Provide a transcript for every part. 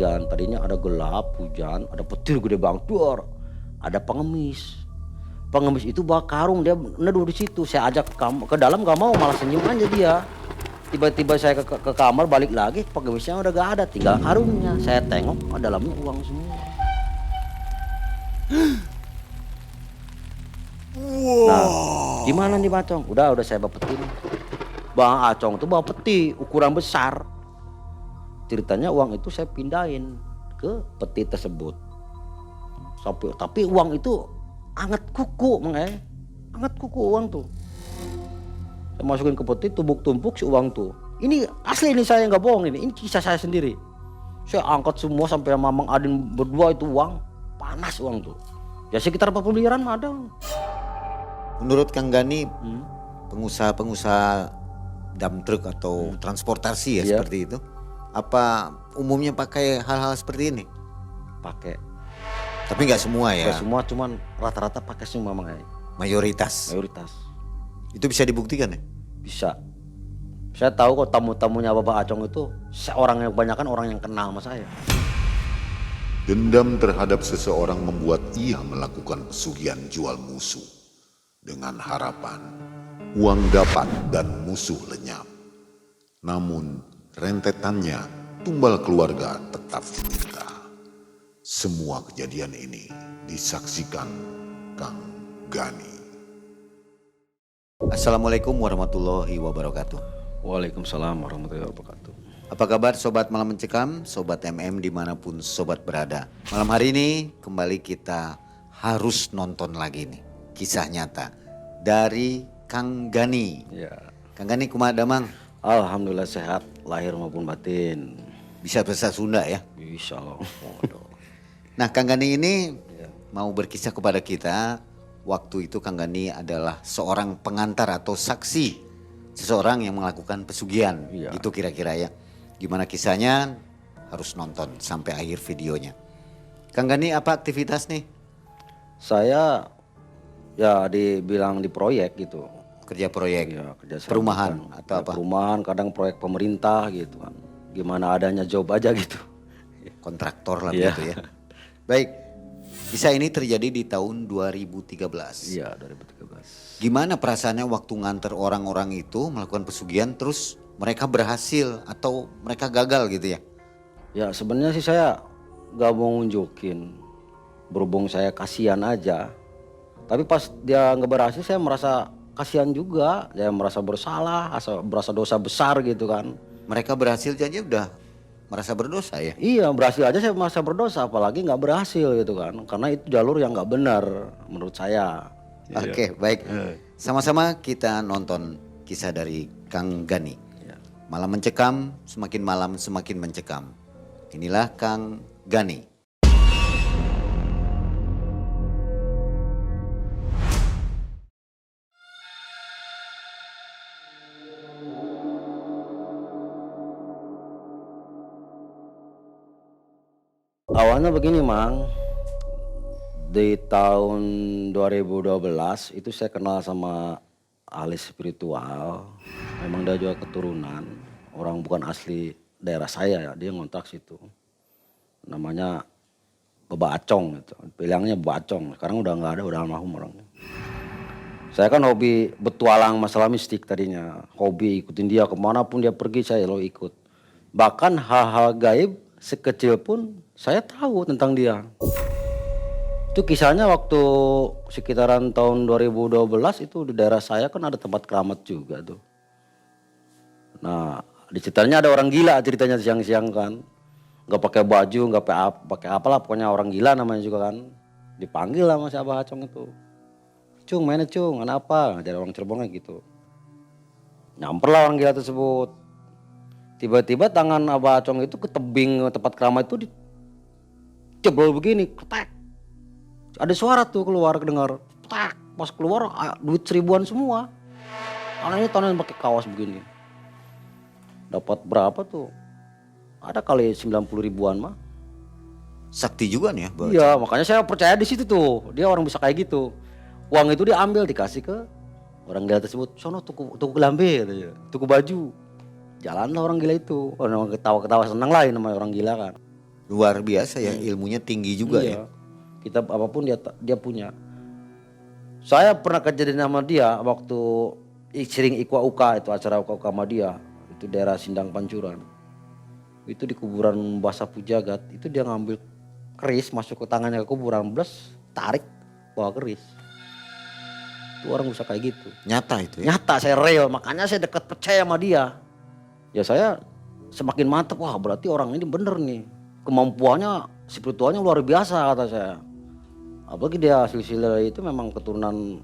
kan. Tadinya ada gelap, hujan, ada petir gede banget, duar. Ada pengemis. Pengemis itu bawa karung, dia neduh di situ. Saya ajak ke dalam gak mau, malah senyum aja dia. Tiba-tiba saya ke kamar, balik lagi, pengemisnya udah gak ada, tinggal karungnya. Saya tengok, dalamnya uang semua. Nah, gimana nih Bang Acong? Udah saya bapetin. Bang Acong tuh bawa peti ukuran besar. Ceritanya uang itu saya pindahin ke peti tersebut. Tapi uang itu anget kuku, anget kuku uang tuh. Saya masukin ke peti, tumpuk-tumpuk si uang tuh. Ini asli, ini saya nggak bohong, ini kisah saya sendiri. Saya angkat semua sampai Mamang Adin berdua, itu uang panas uang tuh. Ya sekitar 40 miliaran ada. Menurut Kang Gani, pengusaha dump truck atau transportasi ya seperti itu, apa umumnya pakai hal-hal seperti ini? Pakai. Tapi nggak semua ya? Nggak semua, cuman rata-rata pakai semua Mamang. Mayoritas. Itu bisa dibuktikan ya? Bisa. Saya tahu kok tamu-tamunya Bapak Acong itu seorang yang kebanyakan orang yang kenal sama saya. Dendam terhadap seseorang membuat ia melakukan pesugihan jual musuh dengan harapan uang dapat dan musuh lenyap. Namun rentetannya tumbal keluarga tetap diminta. Semua kejadian ini disaksikan Kang Gani. Assalamualaikum warahmatullahi wabarakatuh. Waalaikumsalam warahmatullahi wabarakatuh. Apa kabar Sobat Malam Mencekam, Sobat MM dimanapun Sobat berada. Malam hari ini kembali kita harus nonton lagi nih kisah nyata dari Kang Gani. Ya. Kang Gani kumaha damang? Alhamdulillah sehat, lahir maupun batin. Bisa bahasa Sunda ya? Bisa. Nah Kang Gani ini mau berkisah kepada kita. Waktu itu Kang Gani adalah seorang pengantar atau saksi seseorang yang melakukan pesugihan. Itu kira-kira ya. Gimana kisahnya harus nonton sampai akhir videonya. Kang Gani apa aktivitas nih? Saya ya dibilang di proyek gitu. Kerja proyek, Ya, kerja perumahan atau apa? Perumahan, kadang proyek pemerintah gitu kan. Gimana adanya job aja gitu. Kontraktor lah gitu ya. Baik, kisah ini terjadi di tahun 2013. Iya, 2013. Gimana perasaannya waktu nganter orang-orang itu melakukan pesugihan terus mereka berhasil atau mereka gagal gitu ya? Ya sebenarnya sih saya gak mau nunjukin, berhubung saya kasihan aja. Tapi pas dia nggak berhasil saya merasa kasihan juga, saya merasa bersalah, merasa dosa besar gitu kan. Mereka berhasil aja udah merasa berdosa ya? Iya, berhasil aja saya merasa berdosa, apalagi nggak berhasil gitu kan. Karena itu jalur yang nggak benar menurut saya. Oke, baik. Sama-sama kita nonton kisah dari Kang Gani. Malam mencekam, semakin malam semakin mencekam. Inilah Kang Gani. Awalnya begini Mang, di tahun 2012 itu saya kenal sama ahli spiritual. Memang dia juga keturunan, orang bukan asli daerah saya ya, dia ngontrak situ. Namanya Bapak Acong gitu, bilangnya Bapak Acong, sekarang udah nggak ada, udah almarhum orangnya. Saya kan hobi betualang masalah mistik tadinya, hobi ikutin dia kemanapun dia pergi saya lo ikut. Bahkan hal-hal gaib sekecil pun saya tahu tentang dia. Itu kisahnya waktu sekitaran tahun 2012 itu di daerah saya kan ada tempat keramat juga tuh. Nah di ceritanya ada orang gila ceritanya siang-siang kan. Gak pakai baju, gak pakai apalah, pokoknya orang gila namanya juga kan. Dipanggil lah sama si Abah Acong itu. Cung, mana Cung, kenapa? Jadi orang Cirebonnya gitu. Nyamperlah orang gila tersebut. Tiba-tiba tangan Abah Acong itu ke tebing tempat keramat itu dijeblol begini, ketek. Ada suara tuh keluar, kedengar, ketek. Pas keluar duit 1000-an semua. Anaknya tangan pakai kaos begini. Dapat berapa tuh? Ada kali 90 ribuan mah. Sakti juga nih ya? Iya, makanya saya percaya di situ tuh. Dia orang bisa kayak gitu. Uang itu diambil dikasih ke orang gila tersebut. Sono tuku kelambe katanya, tuku baju. Jalanlah orang gila itu. Orang ketawa-ketawa senang lah namanya orang gila kan. Luar biasa ya, ilmunya tinggi juga ya. Iya. Kitab apapun dia punya. Saya pernah kejadian sama dia waktu sering Ikwa Uka, itu acara Uka Uka sama dia. Itu daerah Sindang Pancuran. Itu di kuburan Basa Pujagat, itu dia ngambil keris masuk ke tangannya ke kuburan, bles, tarik bawa keris. Itu orang bisa kayak gitu. Nyata itu ya. Nyata, saya real, makanya saya dekat percaya sama dia. Ya saya semakin mantap, wah berarti orang ini bener nih. Kemampuannya, spiritualnya luar biasa kata saya. Apalagi dia silsilah itu memang keturunan,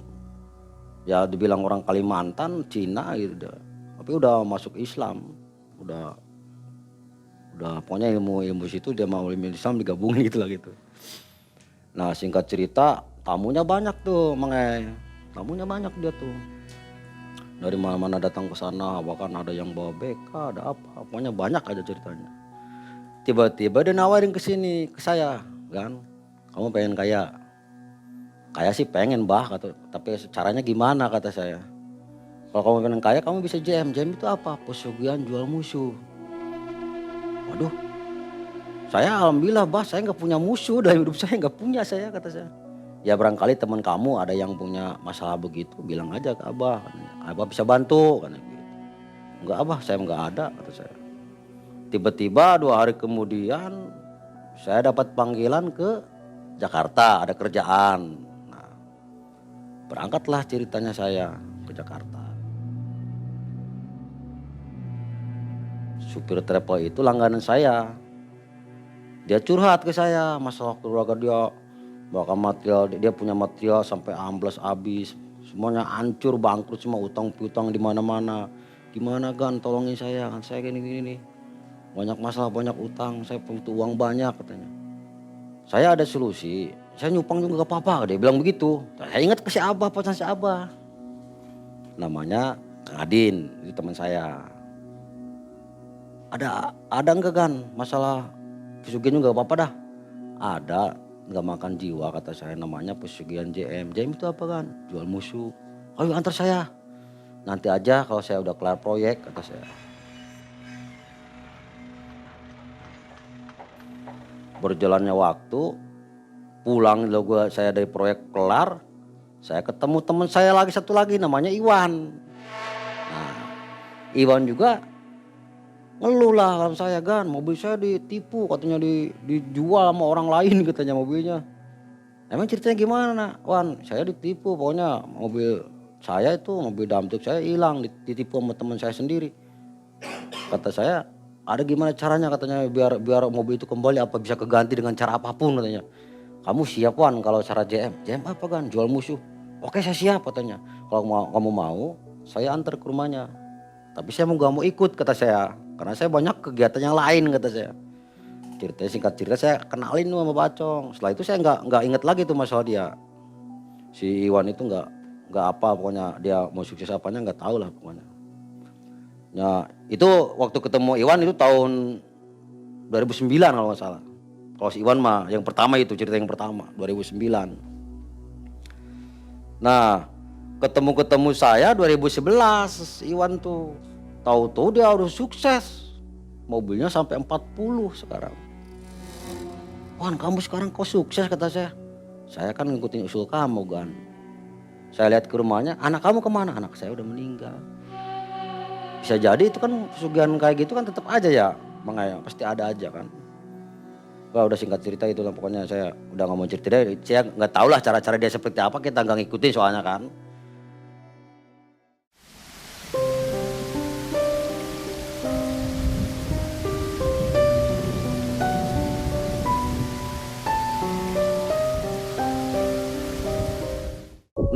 ya dibilang orang Kalimantan, Cina gitu. Tapi udah masuk Islam, udah pokoknya ilmu situ dia mau ilmu Islam digabungin gitu lah gitu. Nah singkat cerita tamunya banyak tuh tamunya banyak dia tuh. Dari mana-mana datang ke sana, bahkan ada yang bawa BK, ada apa, pokoknya banyak aja ceritanya. Tiba-tiba dia nawarin ke sini ke saya, kan, kamu pengen kaya? Kaya sih pengen bah, kata, tapi caranya gimana kata saya. Kalau kamu pengen kaya kamu bisa JM itu apa? Pesugihan jual musuh. Waduh, saya alhamdulillah bah, saya nggak punya musuh dalam hidup saya, nggak punya saya kata saya. Ya barangkali teman kamu ada yang punya masalah begitu, bilang aja ke abah, abah bisa bantu kan gitu. Enggak abah, saya nggak ada kata saya. Tiba-tiba 2 hari kemudian saya dapat panggilan ke Jakarta, ada kerjaan. Nah, berangkatlah ceritanya saya ke Jakarta. Supir travel itu langganan saya. Dia curhat ke saya masalah keluarga dia, bahkan material dia punya material sampai ambles habis, semuanya hancur bangkrut semua, utang piutang di mana-mana. Gimana Gan, tolongin saya kan, saya gini nih. Banyak masalah, banyak utang, saya butuh uang banyak katanya. Saya ada solusi, saya nyupang juga gak apa-apa, dia bilang begitu. Saya ingat ke si Abah, pacar si Abah. Namanya Kang Adin, itu teman saya. Ada enggak Gan masalah pesugihan juga gak apa-apa dah. Ada, gak makan jiwa kata saya, namanya pesugihan JM. JM itu apa Gan? Jual musuh. Ayo antar saya. Nanti aja kalau saya udah kelar proyek kata saya. Berjalannya waktu, pulang saya dari proyek kelar, saya ketemu teman saya lagi satu lagi namanya Iwan. Nah, Iwan juga ngeluh lah sama saya, Gan, mobil saya ditipu katanya, dijual sama orang lain katanya mobilnya. Emang ceritanya gimana Wan? Saya ditipu, pokoknya mobil saya itu, mobil damtuk saya hilang, ditipu sama teman saya sendiri. Kata saya, ada gimana caranya katanya biar mobil itu kembali, apa bisa keganti dengan cara apapun katanya. Kamu siap Wan kalau cara JM? JM apa Gan? Jual musuh. Oke saya siap katanya. Kalau kamu mau saya antar ke rumahnya. Tapi saya gak mau ikut kata saya. Karena saya banyak kegiatan yang lain kata saya. Ceritanya singkat cerita saya kenalin sama Bacong. Setelah itu saya nggak inget lagi tuh masalah dia. Si Iwan itu nggak apa, pokoknya dia mau sukses apanya nggak tahu lah pokoknya. Ya itu waktu ketemu Iwan itu tahun 2009 kalau nggak salah. Kalau si Iwan mah yang pertama, itu cerita yang pertama 2009. Nah ketemu saya 2011 Iwan tuh. Tahu-tahu dia harus sukses. Mobilnya sampai 40 sekarang. Wan kamu sekarang kok sukses kata saya. Saya kan ngikutin usul kamu Gan. Saya lihat ke rumahnya, anak kamu kemana? Anak saya udah meninggal. Bisa jadi itu kan pesugihan kayak gitu kan tetap aja ya, makanya pasti ada aja kan. Wah udah singkat cerita itulah, pokoknya saya udah nggak mau cerita, saya nggak tahu lah cara-cara dia seperti apa, kita nggak ngikutin soalnya kan.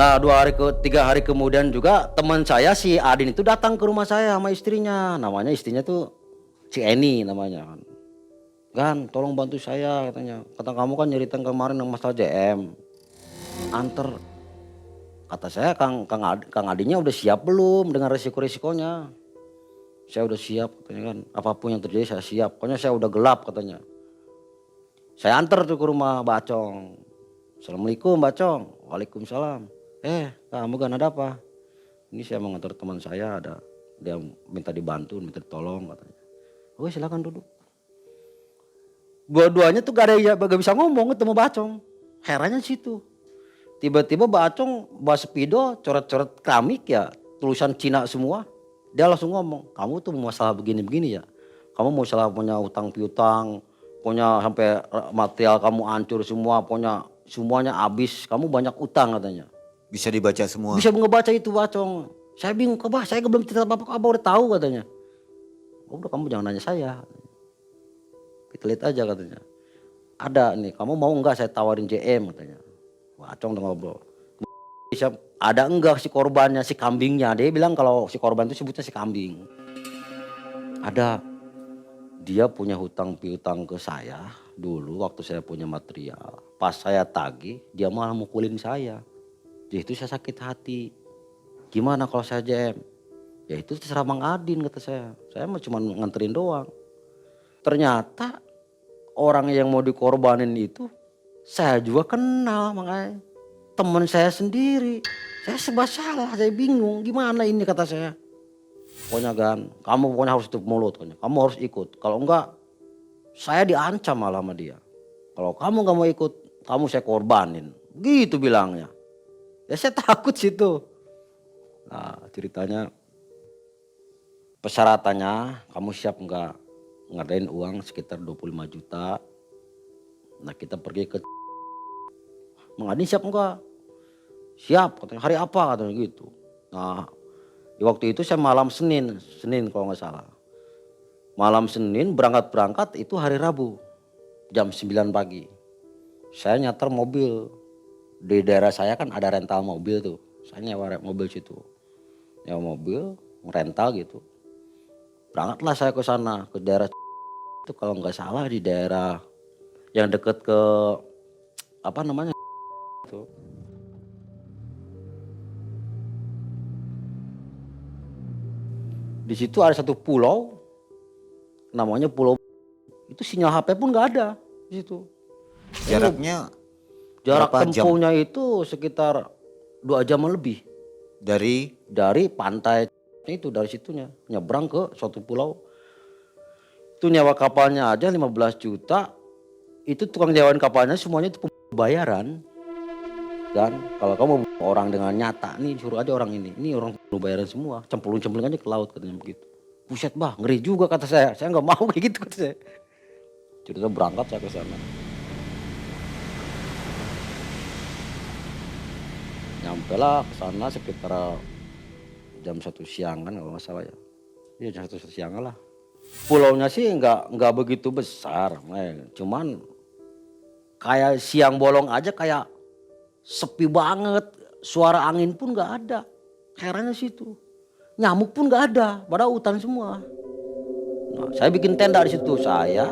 Nah 3 hari kemudian juga teman saya si Adin itu datang ke rumah saya sama istrinya. Namanya istrinya tuh si Eni namanya kan. Gan tolong bantu saya katanya. Kata kamu kan nyeritain kemarin yang masalah JM. Anter. Kata saya Kang Adinnya udah siap belum dengan resiko-resikonya. Saya udah siap katanya kan. Apapun yang terjadi saya siap. Pokoknya saya udah gelap katanya. Saya anter tuh ke rumah Bacong. Assalamualaikum Bacong. Waalaikumsalam. Kamu Gan ada apa? Ini saya mau ngantar teman saya, ada dia minta dibantu, minta ditolong katanya. Oke silakan duduk. Dua-duanya tuh gak ada yang gak bisa ngomong ketemu Bacong. Herannya situ. Tiba-tiba Bacong bawa speedo, coret-coret keramik ya, tulisan Cina semua. Dia langsung ngomong, kamu tuh masalah begini-begini ya. Kamu mau salah punya utang piutang, punya sampai material kamu hancur semua, punya semuanya habis, kamu banyak utang katanya. Bisa dibaca semua. Bisa ngebaca itu Bacong. Saya bingung, Bah, saya belum cerita apa-apa, Abah udah tahu katanya. Udah kamu jangan nanya saya. Kita lihat aja katanya. Ada nih, kamu mau enggak saya tawarin JM katanya. Bacong udah ngobrol. Bisa ada enggak si korbannya, si kambingnya. Dia bilang kalau si korban itu sebutnya si kambing. Ada. Dia punya hutang piutang ke saya dulu waktu saya punya material. Pas saya tagih, dia malah mukulin saya. Jadi itu saya sakit hati. Gimana kalau saya JM? Ya itu terserah Mang Adin kata saya. Saya mah cuma nganterin doang. Ternyata orang yang mau dikorbanin itu saya juga kenal, makanya teman saya sendiri. Saya serba salah, saya bingung gimana ini kata saya. Pokoknya kan, kamu pokoknya harus tutup mulut, kamu harus ikut. Kalau enggak, saya diancam malah sama dia. Kalau kamu nggak mau ikut, kamu saya korbanin. Gitu bilangnya. Ya saya takut situ. Nah ceritanya, persyaratannya kamu siap nggak ngadain uang sekitar 25 juta. Nah kita pergi ke Mang Adin siap enggak? Siap katanya, hari apa katanya gitu. Nah di waktu itu saya malam Senin kalau nggak salah. Malam Senin berangkat itu hari Rabu jam 9 pagi. Saya nyater mobil. Di daerah saya kan ada rental mobil tuh. Saya nyewa mobil situ. Nyewa mobil, rental gitu. Berangkatlah saya ke sana, ke daerah itu kalau nggak salah di daerah yang deket ke apa namanya itu. Di situ ada satu pulau, namanya Pulau. Itu sinyal HP pun nggak ada di situ. Jaraknya Jarak berapa jam? tempuhnya itu sekitar 2 jam lebih dari pantai itu, dari situnya nyebrang ke suatu pulau. Itu nyewa kapalnya aja 15 juta. Itu tukang nyewain kapalnya semuanya itu pembayaran. Dan kalau kamu orang dengan nyata nih suruh aja orang ini orang perlu bayaran semua, cemplung aja ke laut katanya begitu. Buset bah, ngeri juga kata saya nggak mau kayak gitu kata saya. Jadi saya berangkat saya ke sana. Nyampe lah ke sana sekitar jam 1 siangan kalau nggak salah ya. Iya jam 1 siangan lah. Pulaunya sih nggak begitu besar, cuman kayak siang bolong aja kayak sepi banget, suara angin pun nggak ada. Herannya situ, nyamuk pun nggak ada, padahal hutan semua. Nah, saya bikin tenda di situ, saya,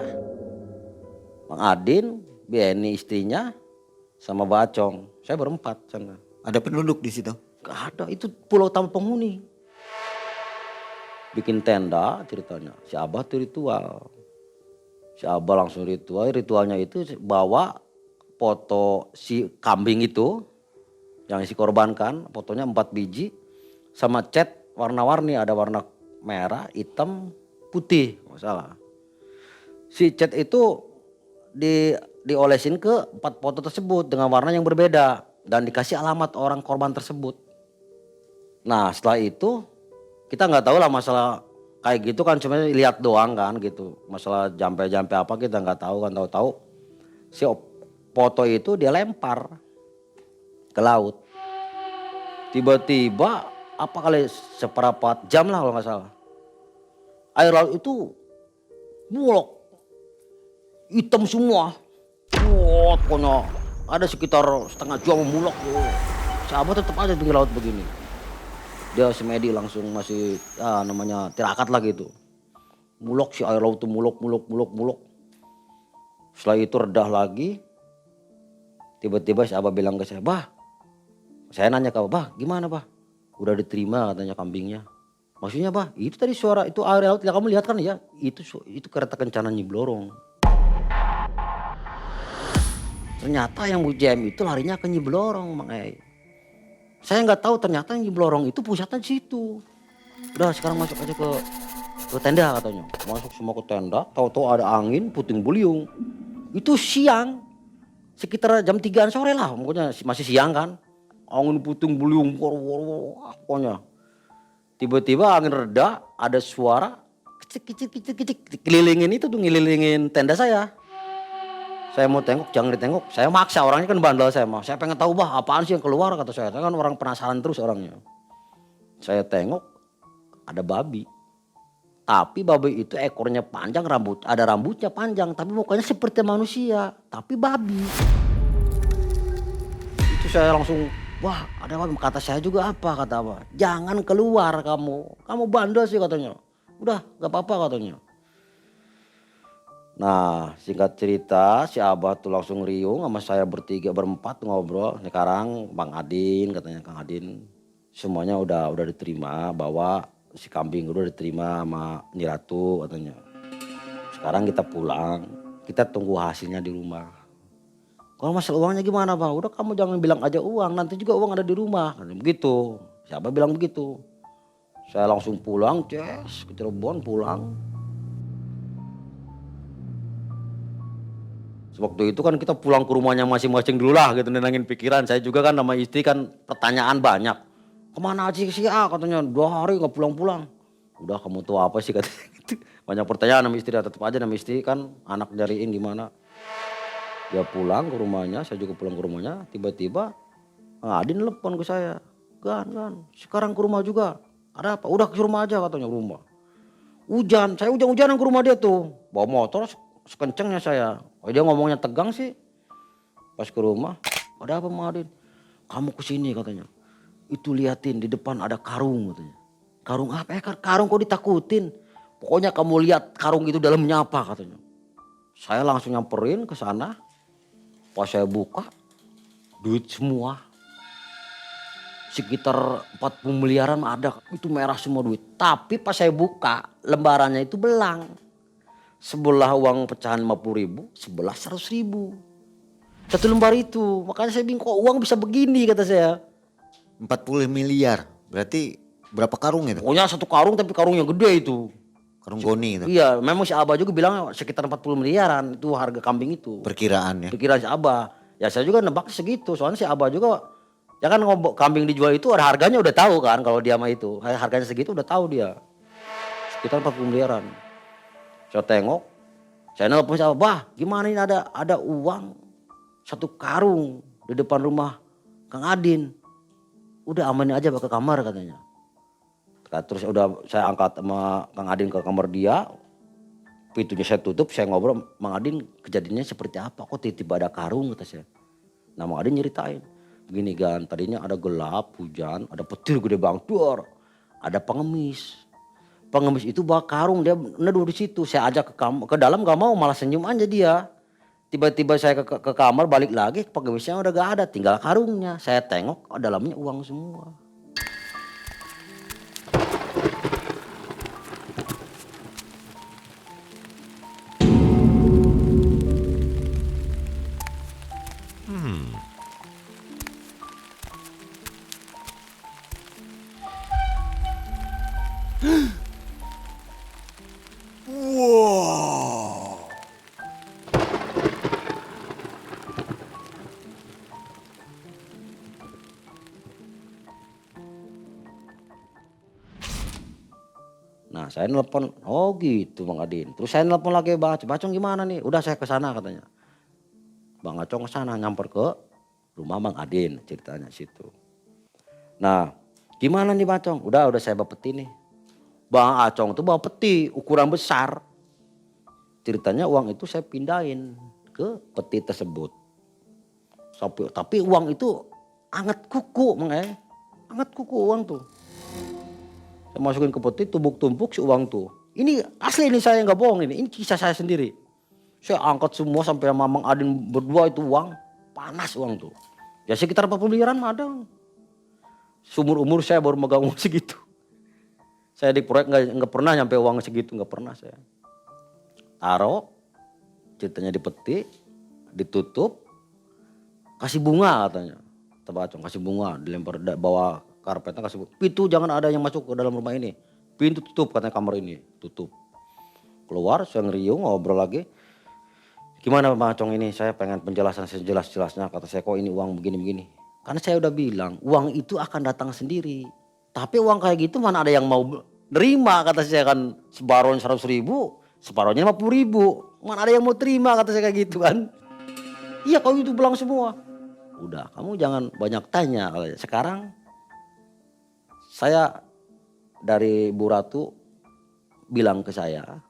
Mang Adin, Beni istrinya, sama Bacong. Saya berempat sana. Ada penduduk di situ? Gak ada, itu pulau tanpa penghuni. Bikin tenda ceritanya, si Abah tuh ritual. Si Abah langsung ritualnya itu bawa foto si kambing itu yang si korbankan, fotonya 4 biji sama cat warna-warni, ada warna merah, hitam, putih, nggak salah. Si cat itu diolesin ke 4 foto tersebut dengan warna yang berbeda dan dikasih alamat orang korban tersebut. Nah setelah itu kita nggak tahu lah masalah kayak gitu kan, cuma lihat doang kan gitu. Masalah jampe apa kita nggak tahu kan, tahu-tahu si foto itu dia lempar ke laut. Tiba-tiba apa kali seperempat jam lah kalau nggak salah. Air laut itu bulok, hitam semua. Wah, pokoknya ada sekitar setengah jam mulok. Sahabat tetap aja di laut begini. Dia semedi langsung masih namanya tirakat lah gitu. Mulok si air laut itu mulok. Setelah itu redah lagi. Tiba-tiba si Abah bilang ke saya, Bah, saya nanya ke Abah, Bah gimana Bah? Udah diterima katanya kambingnya. Maksudnya Bah, itu tadi suara itu air laut yang kamu lihat kan ya? Itu kereta kencana Nyi Blorong. Ternyata yang UJM itu larinya ke Nyi Blorong, Mang Ei. Saya nggak tahu ternyata Nyi Blorong itu pusatnya di situ. Udah sekarang masuk aja ke tenda katanya. Masuk semua ke tenda, tahu-tahu ada angin puting beliung. Itu siang, sekitar jam 3-an sore lah, pokoknya masih siang kan. Angin puting beliung, pokoknya. Tiba-tiba angin reda, ada suara kicik, kelilingin itu tuh, ngelilingin tenda saya. Saya mau tengok, jangan ditengok. Saya maksa, orangnya kan bandel saya mah. Saya pengen tahu bah apaan sih yang keluar kata saya. Saya kan orang penasaran terus orangnya. Saya tengok ada babi. Tapi babi itu ekornya panjang, ada rambutnya panjang, tapi mukanya seperti manusia, tapi babi. Itu saya langsung, wah ada apa? Kata saya juga apa, kata apa? Jangan keluar kamu bandel sih katanya. Udah gak apa-apa katanya. Nah singkat cerita si Abah tuh langsung riung sama saya berempat ngobrol. Sekarang Bang Adin katanya, Kang Adin semuanya udah diterima, bahwa si kambing udah diterima sama Nyi Ratu katanya. Sekarang kita pulang, kita tunggu hasilnya di rumah. Kalau masalah uangnya gimana Bang? Udah kamu jangan bilang aja uang, nanti juga uang ada di rumah. Begitu, siapa bilang begitu. Saya langsung pulang, ke Cirebon pulang. Waktu itu kan kita pulang ke rumahnya masing-masing dulu lah gitu, nenangin pikiran. Saya juga kan sama istri kan pertanyaan banyak. Kemana aja si A katanya, 2 hari gak pulang-pulang. Udah kamu tahu apa sih katanya gitu. Banyak pertanyaan sama istri, tetap aja sama istri kan anak nyariin gimana. Dia pulang ke rumahnya, saya juga pulang ke rumahnya. Tiba-tiba Adin telepon ke saya. Gan, sekarang ke rumah juga. Ada apa? Udah ke rumah aja katanya, rumah. Hujan, saya hujan-hujanan ke rumah dia tuh. Bawa motor sekencengnya saya. Oh, dia ngomongnya tegang sih. Pas ke rumah, ada apa Mang Adin? Kamu kesini katanya. Itu liatin di depan ada karung katanya. Karung apa ya? Karung kok ditakutin? Pokoknya kamu lihat karung itu dalamnya apa katanya. Saya langsung nyamperin ke sana. Pas saya buka, duit semua. Sekitar 40 miliaran ada. Itu merah semua duit. Tapi pas saya buka, lembarannya itu belang. Sebelah uang pecahan 50 ribu, sebelah 100 ribu. Satu lembar itu. Makanya saya bingung kok uang bisa begini kata saya. 40 miliar, berarti berapa karung itu? Pokoknya satu karung tapi karungnya gede itu. Karung goni itu. Iya memang si Abah juga bilang sekitar 40 miliaran itu harga kambing itu. Perkiraan ya. Perkiraan si Abah. Ya saya juga nebak segitu soalnya si Abah juga. Ya kan kambing dijual itu ada harganya udah tahu kan kalau dia mah itu. Harganya segitu udah tahu dia. Sekitar 40 miliaran. Saya tengok, saya nelpon sama Bah, gimana ini ada uang 1 karung di depan rumah Kang Adin. Udah amanin aja ke kamar katanya. Terus udah saya angkat sama Kang Adin ke kamar dia. Pintunya saya tutup, saya ngobrol, Mang Adin kejadiannya seperti apa? Kok tiba-tiba ada karung kata saya. Nah Mang Adin nyeritain, begini Gan, tadinya ada gelap, hujan, ada petir gede bang, ada pengemis. Pengemis itu bawa karung, dia neduh di situ. Saya ajak ke dalam gak mau, malah senyum aja dia. Tiba-tiba saya ke kamar balik lagi, pengemisnya udah gak ada, tinggal karungnya. Saya tengok, dalamnya uang semua. Nah saya nelpon, oh gitu Bang Adin. Terus saya nelpon lagi Bang Acong gimana nih? Udah saya ke sana katanya. Bang Acong ke sana nyamper ke rumah Bang Adin ceritanya situ. Nah gimana nih Bang Acong? Udah saya bawa peti nih. Bang Acong tuh bawa peti ukuran besar. Ceritanya uang itu saya pindahin ke peti tersebut. Tapi uang itu anget kuku Mang anget kuku uang tuh. Saya masukin ke peti, tumpuk-tumpuk si uang tuh. Ini asli ini saya nggak bohong ini kisah saya sendiri. Saya angkat semua sampai sama Mang Adin berdua itu uang, panas uang tuh. Ya sekitar 40 miliaran ada. Seumur umur saya baru megang uang segitu. Saya di proyek nggak pernah nyampe uang segitu, nggak pernah saya. Taruh, ceritanya di peti, ditutup, kasih bunga katanya. Tebacong kasih bunga, dilempar bawa karpetnya kasih bunga. Pintu jangan ada yang masuk ke dalam rumah ini. Pintu tutup katanya kamar ini, tutup. Keluar saya ngeriung ngobrol lagi. Gimana Bang Acong ini, saya pengen penjelasan sejelas-jelasnya. Kata saya, kok ini uang begini-begini. Karena saya udah bilang, uang itu akan datang sendiri. Tapi uang kayak gitu mana ada yang mau nerima, kata saya kan. Separohnya 100.000, separohnya 50.000. Mana ada yang mau terima, kata saya kayak gitu kan. Iya kau itu bilang semua. Udah, kamu jangan banyak tanya. Sekarang saya dari Bu Ratu bilang ke saya,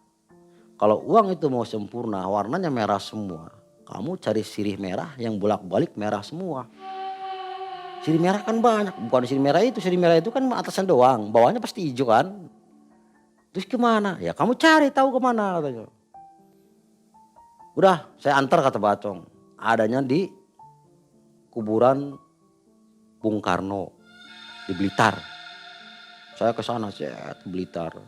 kalau uang itu mau sempurna, warnanya merah semua, kamu cari sirih merah yang bolak-balik merah semua. Sirih merah kan banyak, bukan sirih merah itu kan atasan doang, bawahnya pasti hijau kan. Terus kemana? Ya kamu cari tahu kemana, katanya. Udah, saya antar, kata Pak Acong. Adanya di kuburan Bung Karno di Blitar. Saya ke sana, saya ke Blitar.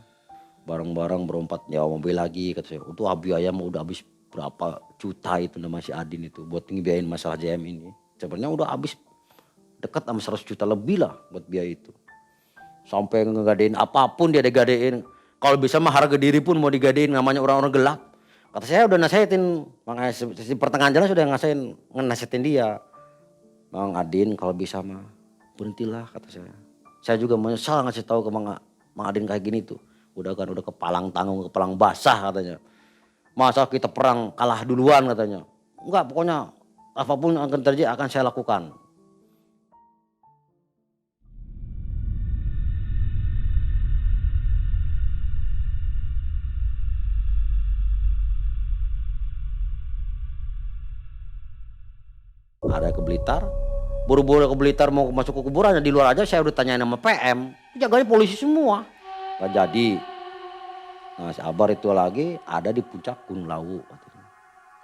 Barang-barang berempat nyawa mobil lagi, kata saya. Untuk biaya mau udah habis berapa juta itu nama si Adin itu buat ngebiayain masalah JM ini. Sebenarnya udah habis dekat sama 100 juta lebih lah buat biaya itu. Sampai ngegadein apapun dia digadein. Kalau bisa mah harga diri pun mau digadein, namanya orang-orang gelap. Kata saya udah nasihatin, makanya di pertengahan jalan sudah nasihatin dia. Bang Adin kalau bisa mah berhentilah, kata saya. Saya juga menyesal ngasih tahu ke Bang Adin kayak gini tuh. Udah kan udah kepalang tanggung, kepalang basah, katanya. Masa kita perang kalah duluan, katanya. Enggak, pokoknya apapun yang akan terjadi akan saya lakukan. Ada ke Blitar, buru-buru ke Blitar mau masuk ke kuburan, di luar aja saya udah tanyain sama PM, jaganya polisi semua. Gak jadi. Nah si Abar itu lagi ada di puncak Gunung Lawu.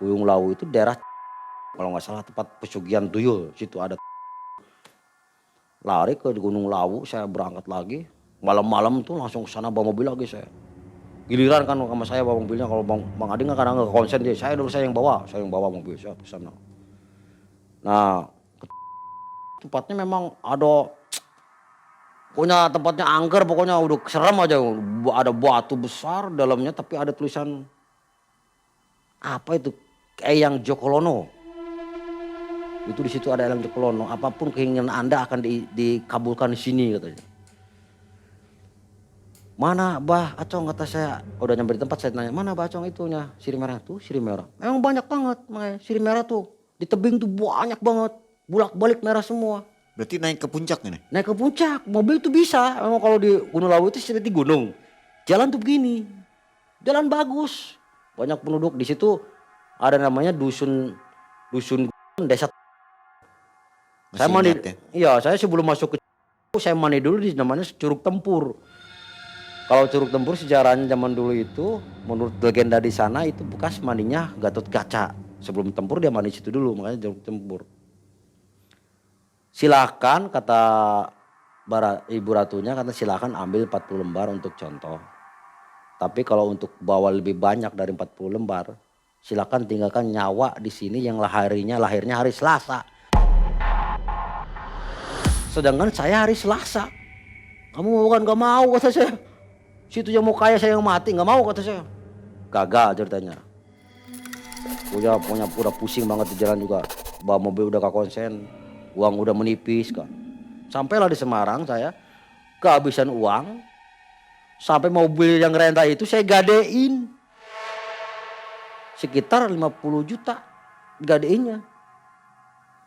Gunung Lawu itu daerah kalau nggak salah tempat pesugihan tuyul, situ ada. Lari ke Gunung Lawu, saya berangkat lagi. Malam-malam tuh langsung ke sana bawa mobil lagi saya. Giliran kan sama saya bawa mobilnya, kalau Bang Adin kan kadang nggak konsen dia, saya yang bawa mobil saya ke sana. Nah, tempatnya memang pokoknya tempatnya angker, pokoknya udah serem aja. Ada batu besar dalamnya tapi ada tulisan apa itu, Eyang Jokolono. Itu di situ ada Eyang Jokolono. Apapun keinginan Anda akan dikabulkan di sini, katanya. Mana Bah Acong, kata saya. Udah nyampe di tempat saya tanya, mana Bah Acong itunya? Sirih merah tuh, sirih merah. Emang banyak banget, makanya sirih merah tuh. Di tebing tuh banyak banget, bolak-balik merah semua. Berarti naik ke puncak ini? Naik ke puncak, mobil tuh bisa. Memang kalau di Gunung Lawu itu seperti gunung. Jalan tuh begini, jalan bagus. Banyak penduduk di situ. Ada namanya dusun desa. Masih Saya mandi, ingat ya? iya saya sebelum masuk ke saya mandi dulu di namanya Curug Tempur. Kalau Curug Tempur sejarahnya zaman dulu itu, menurut legenda di sana itu bekas mandinya Gatot Kaca. Sebelum tempur dia mandi situ dulu, makanya Curug Tempur. Silakan, kata Ibu Ratunya, kata silakan ambil 40 lembar untuk contoh. Tapi kalau untuk bawa lebih banyak dari 40 lembar, silakan tinggalkan nyawa di sini yang lahirnya hari Selasa. Sedangkan saya hari Selasa. Kamu mau kan? Gak mau, kata saya. Situ yang mau kaya, saya yang mati, gak mau, kata saya. Gagal ceritanya. Pokoknya udah pusing banget di jalan juga. Bawa mobil udah gak konsen. Uang udah menipis kan. Sampailah di Semarang saya. Kehabisan uang. Sampai mobil yang renta itu saya gadein. Sekitar 50 juta gadeinnya.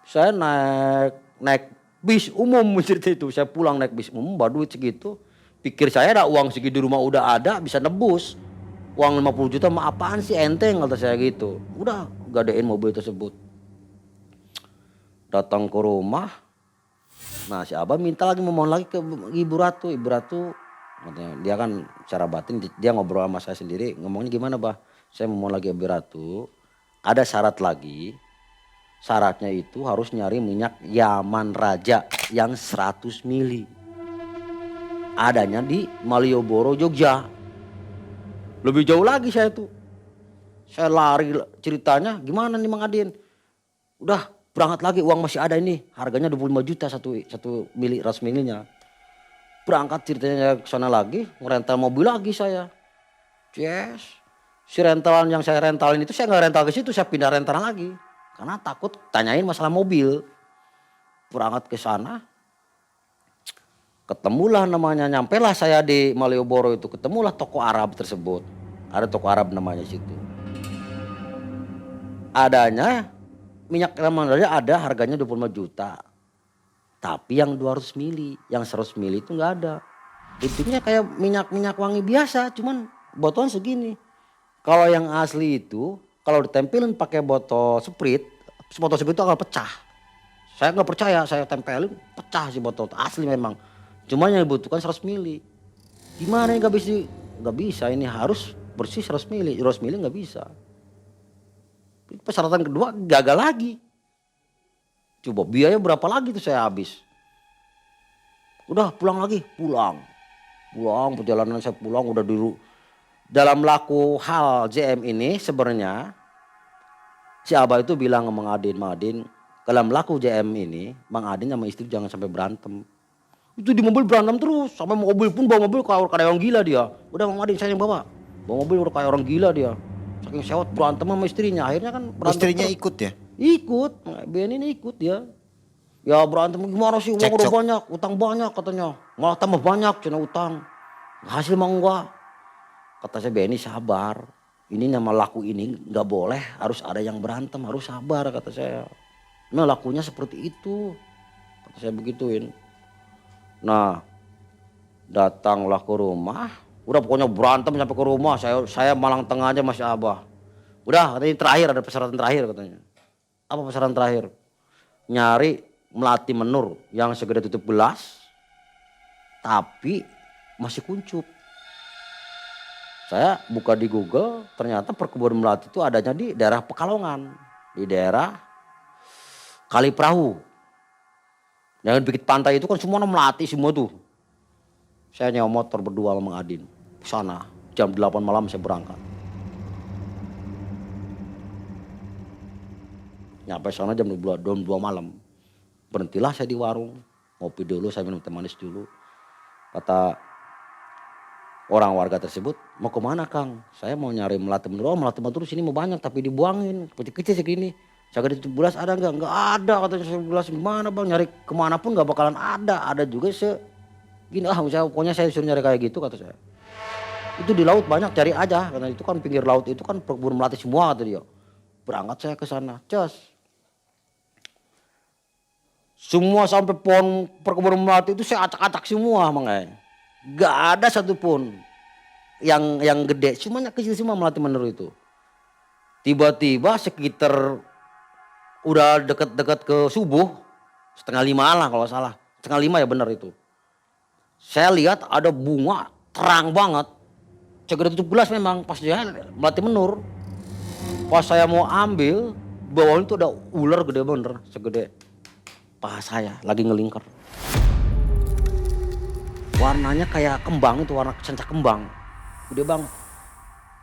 Saya naik bis umum cerita itu. Saya pulang naik bis umum, bawa duit segitu. Pikir saya ada uang segitu di rumah udah ada, bisa nebus. Uang 50 juta mah apaan sih, enteng, kata saya gitu. Udah gadein mobil tersebut. Datang ke rumah. Nah si Abah minta lagi, memohon lagi ke Ibu Ratu. Ibu Ratu katanya, dia kan secara batin dia ngobrol sama saya sendiri. Ngomongnya gimana Bah? Saya memohon lagi Ibu Ratu. Ada syarat lagi. Syaratnya itu harus nyari minyak Yaman Raja yang 100 mili. Adanya di Malioboro, Jogja. Lebih jauh lagi saya tuh. Saya lari ceritanya, gimana nih Mang Adin? Udah berangkat lagi, uang masih ada ini. Harganya 25 juta satu mili, 100 milinya. Berangkat ceritanya ke sana lagi, ngerental mobil lagi saya. Yes. Si rentalan yang saya rentalin itu saya nggak rental ke situ, saya pindah rental lagi. Karena takut tanyain masalah mobil. Berangkat ke sana, ketemulah namanya, nyampelah saya di Malioboro itu, ketemulah toko Arab tersebut. Ada toko Arab namanya situ. Adanya minyak Ramadanya ada harganya 25 juta. Tapi yang 200 mili, yang 100 mili itu nggak ada. Bentuknya kayak minyak wangi biasa, cuman botolan segini. Kalau yang asli itu, kalau ditempelin pakai botol Sprite itu akan pecah. Saya nggak percaya, saya tempelin pecah si botol, asli memang. Cuma yang dibutuhkan 100 mili. Gimana ini nggak bisa, ini harus bersih 100 mili, 100 mili nggak bisa. Persyaratan kedua gagal lagi. Coba biaya berapa lagi tuh saya habis. Udah pulang lagi, pulang perjalanan saya pulang udah dulu. Dalam laku hal JM ini sebenarnya si Abah itu bilang ke Mang Adin, dalam laku JM ini Mang Adin sama istri jangan sampai berantem. Itu di mobil berantem terus, sampai mobil pun bawa mobil kayak orang gila dia. Udah Mang Adin saya yang bawa mobil udah kayak orang gila dia. Saking sewot berantem sama istrinya, akhirnya kan berantem. Istrinya terus. ikut ya? Ikut, Ben ini ikut dia. Ya berantem gimana sih, uang udah banyak, utang banyak katanya. Malah tambah banyak cina utang. Hasil mah enggak. Kata saya Benny sabar. Ini nama laku ini nggak boleh, harus ada yang berantem, harus sabar kata saya. Nah lakunya seperti itu. Kata saya begituin. Nah datanglah ke rumah. Udah pokoknya berantem sampai ke rumah. Saya malang tengah aja masih Abah. Udah ini terakhir, ada persyaratan terakhir katanya. Apa persyaratan terakhir? Nyari melati menur yang segede tutup gelas. Tapi masih kuncup. Saya buka di Google, ternyata perkebunan melati itu adanya di daerah Pekalongan. Di daerah Kaliperahu. Yang bikin pantai itu kan semua melati semua tuh. Saya nyewa motor berdua sama Mang Adin. Sana jam 8 malam saya berangkat. Nyampe sana jam 2 malam. Berhentilah saya di warung. Ngopi dulu, saya minum teh manis dulu. Kata orang warga tersebut, mau kemana Kang? Saya mau nyari melati menur. Oh melati menur sini mau banyak tapi dibuangin. Kecil-kecil segini. Saya kata 17 ada enggak? Enggak ada katanya 17 gimana Bang? Nyari kemana pun enggak bakalan ada. Ada juga gini pokoknya saya disuruh nyari kayak gitu kata saya. Itu di laut banyak cari aja. Karena itu kan pinggir laut itu kan perkebunan melati semua kata dia. Berangkat saya ke sana. Cus. Semua sampai pohon perkebunan melati itu saya acak-acak semua makanya. Gak ada satupun yang gede, semuanya kecil semua melati menur itu. Tiba-tiba sekitar udah deket-deket ke subuh, 4:30 lah kalau salah, 4:30 ya benar itu. Saya lihat ada bunga terang banget, segede tutup gelas memang pas dia melati menur. Pas saya mau ambil, bawahnya itu ada ular gede bener, segede paha saya lagi ngelingkar. Warnanya kayak kembang itu, warna senca kembang. Gede banget.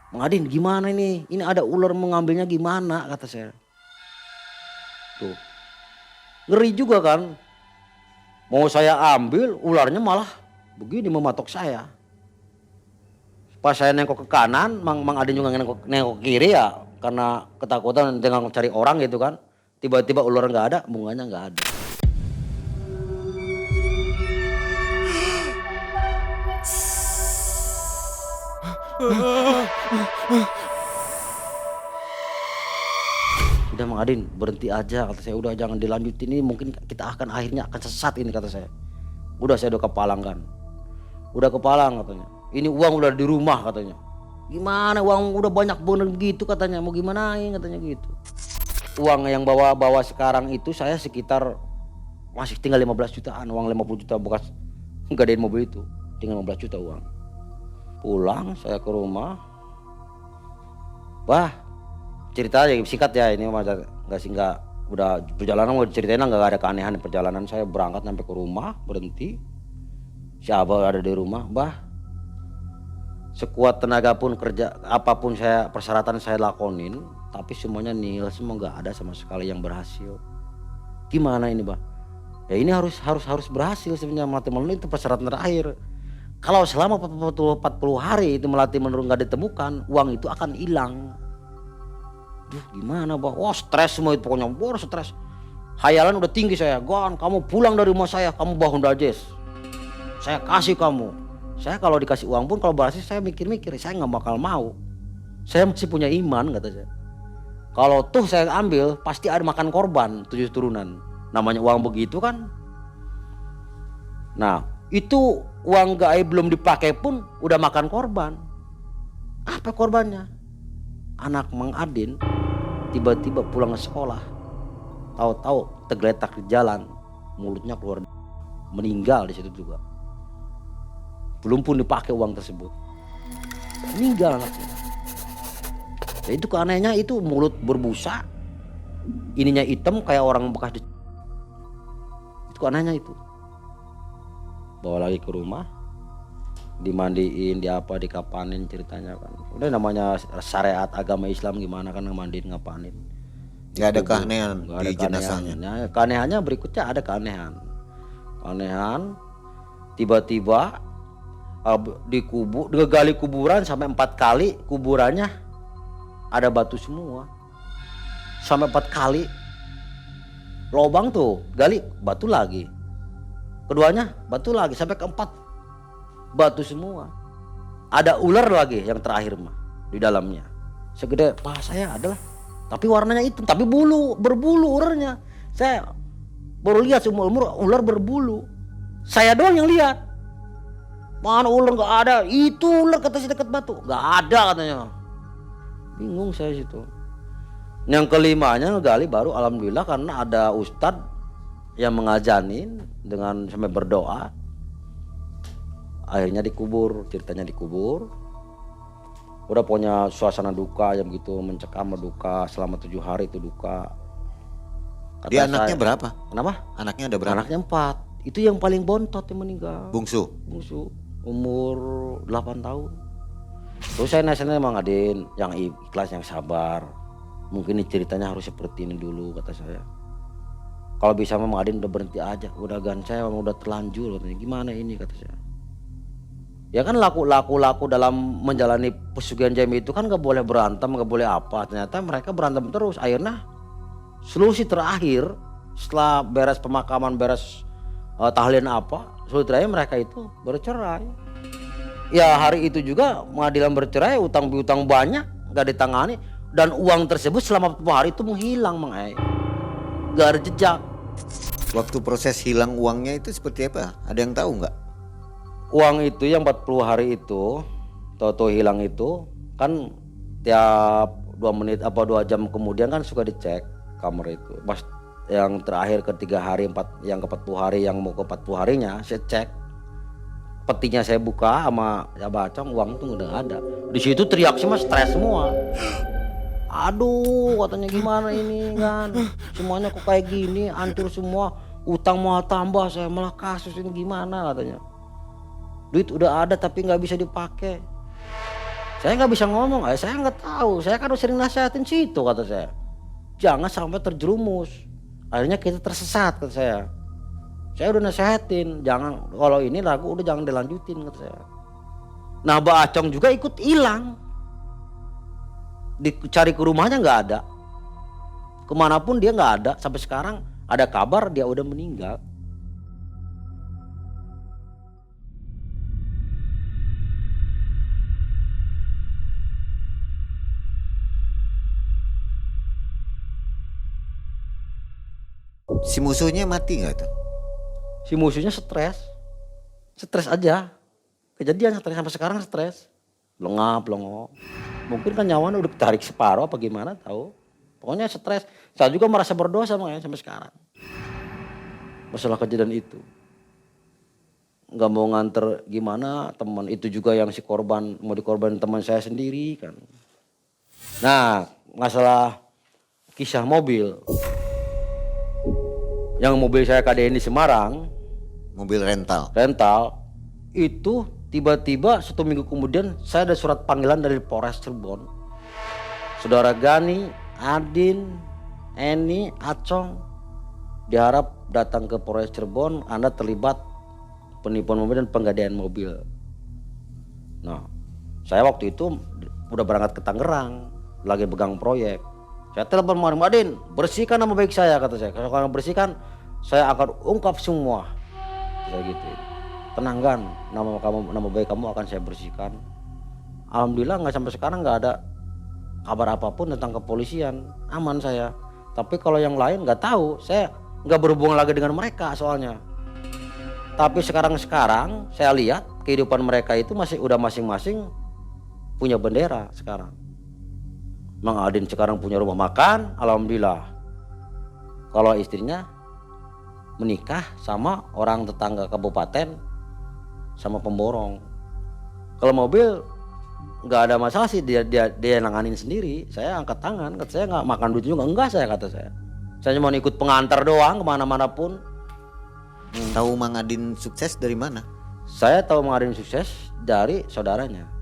Mang Adin gimana ini? Ini ada ular mengambilnya gimana kata saya. Tuh. Ngeri juga kan. Mau saya ambil ularnya malah begini mematok saya. Pas saya nengok ke kanan, Mang Adin juga nengok ke kiri ya. Karena ketakutan dengan cari orang gitu kan. Tiba-tiba ular nggak ada, bunganya nggak ada. Udah Mang Adin berhenti aja kata saya, udah jangan dilanjutin ini mungkin kita akhirnya akan sesat ini kata saya. Udah saya udah kepalang kan. Udah kepalang katanya. Ini uang udah di rumah katanya. Gimana uang udah banyak bener begitu katanya, mau gimanain katanya gitu. Uang yang bawa sekarang itu saya sekitar masih tinggal 15 jutaan, uang 50 juta bekas gadein mobil itu. Tinggal 15 juta uang. Pulang saya ke rumah. Wah, cerita aja singkat ya ini nggak udah perjalanan mau diceritain nggak ada keanehan di perjalanan. Saya berangkat sampai ke rumah, berhenti. Si Abah ada di rumah, Bah. Sekuat tenaga pun kerja apapun persyaratan saya lakonin, tapi semuanya nihil, semua nggak ada sama sekali yang berhasil. Gimana ini Bah? Ya ini harus berhasil sebenarnya, melati menur itu persyaratan terakhir. Kalau selama 40 hari itu melatih menurun nggak ditemukan, uang itu akan hilang. Duh gimana Bang? Wah stres semua itu pokoknya, stres. Hayalan udah tinggi saya, Gon kamu pulang dari rumah saya, kamu bawa Honda Jazz. Saya kasih kamu. Saya kalau dikasih uang pun kalau berhasil saya mikir-mikir, saya nggak bakal mau. Saya masih punya iman kata saya. Kalau tuh saya ambil pasti ada makan korban 7 turunan. Namanya uang begitu kan. Nah itu uang gaib belum dipakai pun udah makan korban. Apa korbannya? Anak Mang Adin tiba-tiba pulang ke sekolah, tahu-tahu tergeletak di jalan, mulutnya keluar, meninggal di situ juga. Belum pun dipakai uang tersebut, meninggal anaknya. Ya, itu keanehannya itu mulut berbusa, ininya hitam kayak orang bekas itu keanehannya itu. Bawa lagi ke rumah, dimandiin, dikapanin ceritanya kan. Udah namanya syariat agama Islam gimana kan mandiin ngapanin. Nggak ada keanehan di jenazahnya. Nah, keanehannya berikutnya ada keanehan. Keanehan tiba-tiba digali kuburan sampai 4 kali, kuburannya ada batu semua. Sampai 4 kali. Lobang tuh, gali batu lagi. Keduanya batu lagi sampai keempat batu semua. Ada ular lagi yang terakhir mah di dalamnya. Segede paha saya adalah, tapi warnanya hitam, tapi berbulu ularnya. Saya baru lihat seumur umur ular berbulu. Saya doang yang lihat. Mana ular nggak ada? Itu ular kata si dekat batu, nggak ada katanya. Bingung saya situ. Yang kelimanya gali baru alhamdulillah karena ada ustadz yang mengajanin dengan sampai berdoa. Akhirnya dikubur, ceritanya dikubur. Udah punya suasana duka yang begitu mencekam duka selama 7 hari itu duka. Kata Dia anaknya saya, berapa? Kenapa? Anaknya ada berapa? Anaknya 4. Itu yang paling bontot yang meninggal. Bungsu. Umur 8 tahun. Terus saya nasihatnya Mang Adin yang ikhlas, yang sabar. Mungkin ini ceritanya harus seperti ini dulu kata saya. Kalau bisa Mang Adin udah berhenti aja, udah saya udah terlanjur katanya. Gimana ini kata saya. Ya kan laku dalam menjalani pesugihan jami itu kan gak boleh berantem, gak boleh apa. Ternyata mereka berantem terus. Akhirnya solusi terakhir setelah beres pemakaman, beres tahlilan apa, solusi terakhir mereka itu bercerai. Ya hari itu juga pengadilan bercerai, utang piutang banyak gak ditangani. Dan uang tersebut selama 40 hari itu menghilang Mang Ai. Gak ada jejak. Waktu proses hilang uangnya itu seperti apa? Ada yang tahu nggak? Uang itu yang 40 hari itu tahu hilang itu kan tiap 2 menit apa 2 jam kemudian kan suka dicek kamar itu. Pas yang terakhir ke 3 hari, yang ke 40 hari, yang mau ke 40 harinya saya cek. Petinya saya buka sama ya baca uang itu udah ada. Di situ teriak semua, stres semua. Aduh katanya gimana ini kan, semuanya kok kayak gini, hancur semua, utang mau tambah, saya malah kasus ini gimana katanya. Duit udah ada tapi nggak bisa dipakai. Saya nggak bisa ngomong, saya nggak tahu, saya kan udah sering nasihatin situ kata saya. Jangan sampai terjerumus, akhirnya kita tersesat kata saya. Saya udah nasihatin, jangan kalau ini lagu udah jangan dilanjutin kata saya. Nah Mbak Acong juga ikut hilang. Dicari ke rumahnya nggak ada, kemanapun dia nggak ada. Sampai sekarang ada kabar dia udah meninggal. Si musuhnya mati nggak tuh? Si musuhnya stres aja, kejadian stres sampai sekarang stres, lengap. Mungkin kan nyawanya udah tarik separuh apa gimana tahu. Pokoknya stres. Saya juga merasa berdosa makanya sampai sekarang. Masalah kejadian itu. Nggak mau nganter gimana teman itu juga yang si korban mau dikorban teman saya sendiri kan. Nah masalah kisah mobil. Yang mobil saya KDN di Semarang. Mobil rental. Itu tiba-tiba 1 minggu kemudian saya ada surat panggilan dari Polres Cirebon. Saudara Gani, Adin, Eni, Acong diharap datang ke Polres Cirebon. Anda terlibat penipuan mobil dan penggadaian mobil. Nah, saya waktu itu udah berangkat ke Tangerang, lagi pegang proyek. Saya telepon Mbak Din, bersihkan nama baik saya, kata saya. Kalau kalian bersihkan, saya akan ungkap semua. Saya gitu. Tenang Gan, nama baik kamu akan saya bersihkan. Alhamdulillah nggak sampai sekarang nggak ada kabar apapun tentang kepolisian, aman saya. Tapi kalau yang lain nggak tahu, saya nggak berhubungan lagi dengan mereka soalnya. Tapi sekarang saya lihat kehidupan mereka itu udah masing-masing punya bendera sekarang. Mang Adin sekarang punya rumah makan, alhamdulillah. Kalau istrinya menikah sama orang tetangga kabupaten sama pemborong. Kalau mobil nggak ada masalah sih, dia nanganin sendiri. Saya angkat tangan, kata saya nggak makan duit juga, enggak saya, kata saya. Saya cuma ikut pengantar doang kemana-mana pun. Tahu Mang Adin sukses dari mana? Saya tahu Mang Adin sukses dari saudaranya.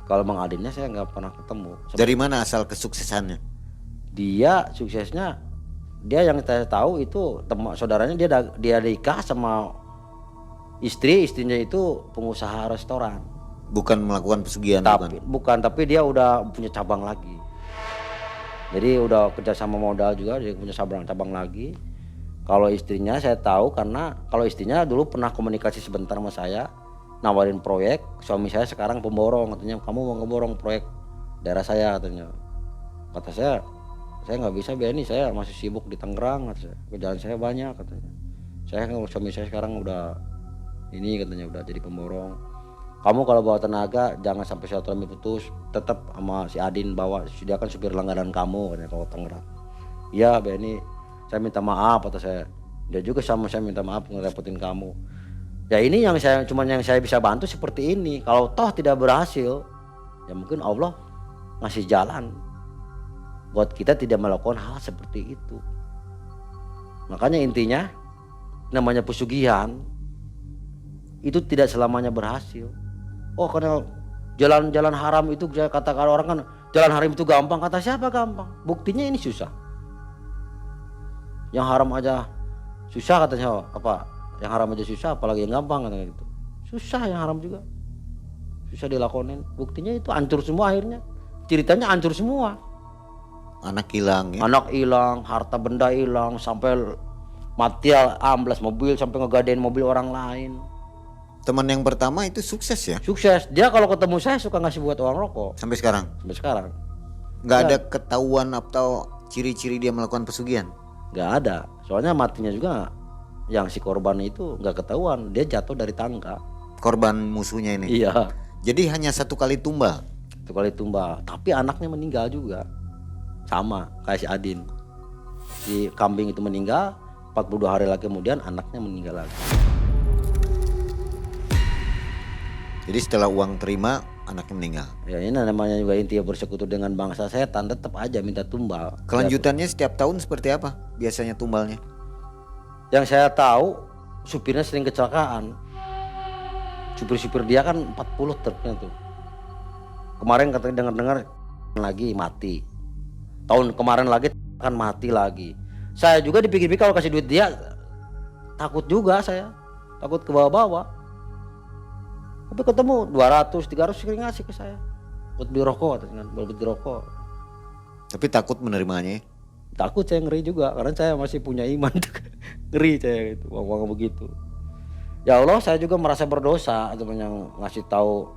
Kalau Mang Adinnya saya nggak pernah ketemu. Dari mana asal kesuksesannya? Dia suksesnya, dia yang saya tahu itu saudaranya dia nikah sama istrinya itu pengusaha restoran. Bukan melakukan pesugihan, bukan, tapi dia udah punya cabang lagi. Jadi udah kerja sama modal juga, dia punya cabang lagi. Kalau istrinya saya tahu karena kalau istrinya dulu pernah komunikasi sebentar sama saya, nawarin proyek. Suami saya sekarang pemborong, katanya kamu mau ngeborong proyek daerah saya, katanya. Kata saya nggak bisa Benny, saya masih sibuk di Tangerang, kata saya. Kerjaan saya banyak, katanya. Suami saya sekarang udah ini, katanya udah jadi pemborong. Kamu kalau bawa tenaga jangan sampai silaturahmi putus, tetap sama si Adin bawa, dia kan supir langganan kamu, katanya, kalau Tangerang. Iya Benny, saya minta maaf, kata saya. Dia juga sama saya minta maaf ngerepotin kamu. Ya ini yang saya bisa bantu seperti ini. Kalau toh tidak berhasil, ya mungkin Allah ngasih jalan buat kita tidak melakukan hal seperti itu. Makanya intinya namanya pesugihan itu tidak selamanya berhasil. Oh karena jalan haram itu, kata orang kan jalan haram itu gampang. Kata siapa gampang? Buktinya ini susah. Yang haram aja susah, katanya. Apa? Yang haram aja susah, apalagi yang gampang, katanya gitu. Susah yang haram juga, susah dilakonin. Buktinya itu hancur semua akhirnya. Ceritanya hancur semua. Anak hilang ya? Anak hilang, harta benda hilang, sampai mati amblas mobil, sampai ngegadein mobil orang lain. Teman yang pertama itu sukses ya? Sukses. Dia kalau ketemu saya suka ngasih buat uang rokok. Sampai sekarang? Sampai sekarang. Nggak ada ketahuan atau ciri-ciri dia melakukan pesugihan? Nggak ada. Soalnya matinya juga yang si korban itu nggak ketahuan. Dia jatuh dari tangga. Korban musuhnya ini? Iya. Jadi hanya satu kali tumbal? Satu kali tumbal. Tapi anaknya meninggal juga. Sama kayak si Adin. Si kambing itu meninggal, 42 hari lagi kemudian anaknya meninggal lagi. Jadi setelah uang terima, anaknya meninggal. Ya ini namanya juga intinya bersekutu dengan bangsa setan, tetap aja minta tumbal. Kelanjutannya setiap tahun seperti apa biasanya tumbalnya? Yang saya tahu supirnya sering kecelakaan. Supir dia kan 40 truknya tuh. Kemarin katanya dengar lagi mati. Tahun kemarin lagi kan mati lagi. Saya juga dipikir-pikir kalau kasih duit dia takut juga saya. Takut ke bawah-bawah. Tapi ketemu 200, 300 sering ngasih ke saya buat beli rokok, buat beli rokok. Tapi takut menerimanya? Takut, saya ngeri juga karena saya masih punya iman. Ngeri saya gitu, uang begitu. Ya Allah, saya juga merasa berdosa teman yang ngasih tahu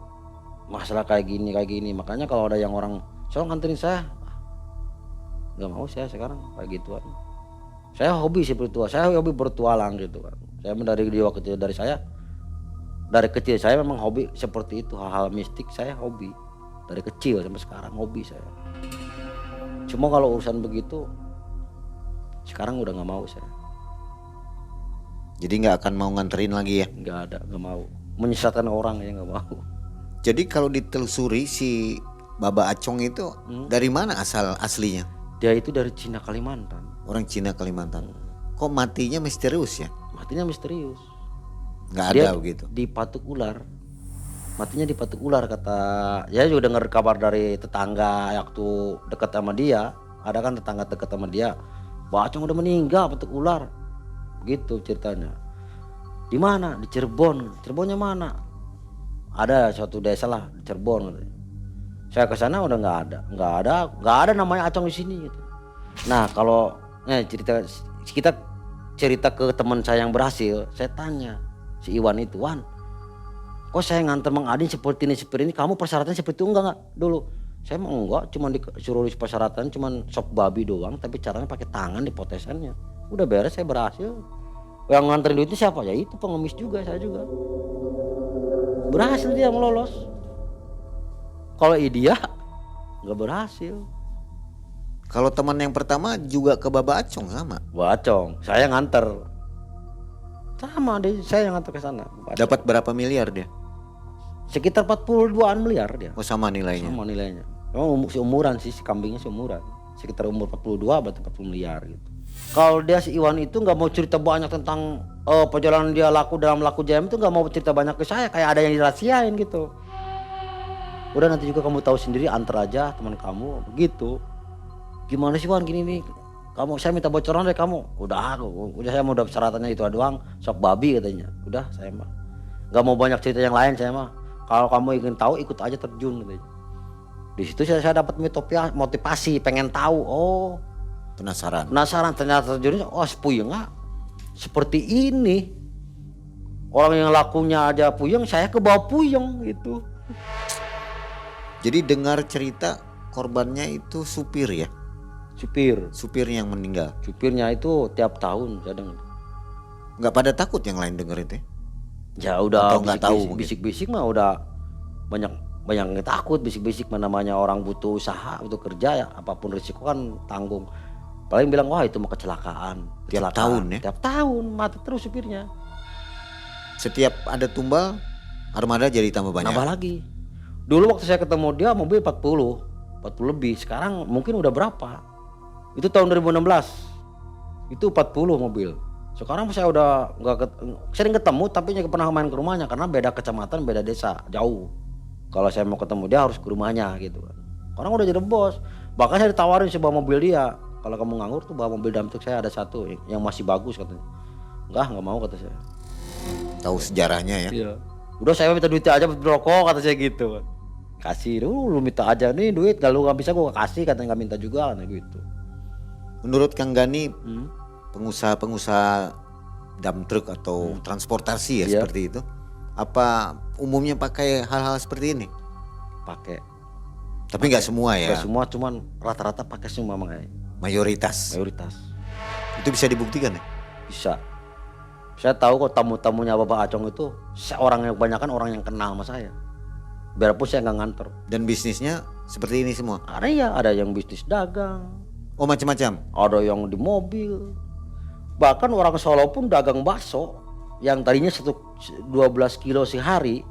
masalah kayak gini. Makanya kalau ada yang orang soalnya nganterin saya, nggak mau saya sekarang kayak gituan. Saya hobi spiritual, saya hobi bertualang gitu kan. Saya dari kecil saya memang hobi seperti itu, hal-hal mistik saya hobi dari kecil sampai sekarang hobi saya. Cuma kalau urusan begitu sekarang udah nggak mau saya. Jadi nggak akan mau nganterin lagi ya? Nggak mau. Menyesatkan orang ya nggak mau. Jadi kalau ditelusuri si Baba Acong itu dari mana asal aslinya? Dia itu dari Cina Kalimantan. Orang Cina Kalimantan. Kok matinya misterius ya? Matinya misterius. Nggak Dia ada begitu. dipatuk ular. Matinya dipatuk ular kata. Ya juga dengar kabar dari tetangga waktu dekat sama dia. Ada kan tetangga dekat sama dia. Bang Acong udah meninggal patuk ular. Gitu ceritanya. Di mana? Di Cirebon. Cirebonnya mana? ada suatu desa lah di Cirebon katanya. Saya ke sana udah nggak ada namanya Acong di sini gitu. Nah kalau kita cerita ke teman saya yang berhasil, saya tanya si Iwan itu, Wan, kok saya nganter Mang Adin seperti ini, kamu persyaratannya seperti itu enggak dulu? Saya mau enggak, cuma disuruh persyaratan cuman sop babi doang, tapi caranya pakai tangan di potesannya. Udah beres, saya berhasil. Yang nganterin duitnya siapa? Ya itu pengemis juga, saya juga. Berhasil dia melolos. Kalau dia nggak berhasil. Kalau teman yang pertama juga ke Baba Acong sama. Bacong, saya nganter. Sama deh, saya yang nganter ke sana. Dapat berapa miliar dia? Sekitar 42-an miliar dia. Oh sama nilainya. Sama nilainya. Memang seumuran sih, si kambingnya seumuran. Sekitar umur 42 berarti 40 miliar gitu. Kalau dia si Iwan itu nggak mau cerita banyak tentang perjalanan dia dalam laku JM itu, nggak mau cerita banyak ke saya, kayak ada yang dirahasiain gitu. Udah nanti juga kamu tahu sendiri, antar aja teman kamu begitu. Gimana sih Wan gini nih? Saya minta bocoran deh kamu. Udah saya mau dapet syaratannya itu doang, sop babi katanya. Udah saya mah nggak mau banyak cerita yang lain saya mah. Kalau kamu ingin tahu ikut aja terjun katanya. Di situ saya dapat motivasi, pengen tahu. Oh, Penasaran. ternyata terjunnya puyeng nggak seperti ini. Orang yang lakunya aja puyeng, saya ke bawah puyeng gitu. Jadi dengar cerita korbannya itu supir ya? Supirnya yang meninggal. Supirnya itu tiap tahun saya dengar. Nggak pada takut yang lain denger itu? Ya udah, atau nggak tahu mungkin? bisik-bisik mah udah banyak yang takut. Bisik-bisik namanya orang butuh usaha, butuh kerja ya, apapun risiko kan tanggung. Paling bilang wah itu mau kecelakaan. Tiap tahun ya? Tiap tahun mati terus supirnya. Setiap ada tumbal armada jadi tambah banyak. Nambah lagi. Dulu waktu saya ketemu dia mobil 40 lebih. Sekarang mungkin udah berapa? Itu tahun 2016. Itu 40 mobil. Sekarang saya udah sering ketemu, tapi nggak pernah main ke rumahnya karena beda kecamatan, beda desa, jauh. Kalau saya mau ketemu dia harus ke rumahnya gitu kan. Orang udah jadi bos. Bahkan saya ditawarin sebuah mobil dia. Kalau kamu nganggur tuh bawa mobil dump truck saya ada satu yang masih bagus katanya. Nggak mau kata saya. Tahu sejarahnya ya? Iya. Udah saya minta duitnya aja buat rokok kata saya gitu. Kasih lu minta aja nih duit, kalau nggak bisa gua kasih, katanya nggak minta juga katanya gitu. Menurut Kang Gani, pengusaha dump truck atau transportasi ya seperti itu, apa umumnya pakai hal-hal seperti ini? Pakai. Tapi nggak semua ya? Nggak semua, cuman rata-rata pakai semua makanya. Mayoritas. Itu bisa dibuktikan ya? Bisa. Saya tahu kok tamu-tamunya Bapak Acong itu orang yang kebanyakan orang yang kenal sama saya. Biarpun saya nggak nganter. Dan bisnisnya seperti ini semua? Ada yang bisnis dagang. Oh macam-macam? Ada yang di mobil. Bahkan orang Solo pun dagang bakso yang tadinya 12 kilo sehari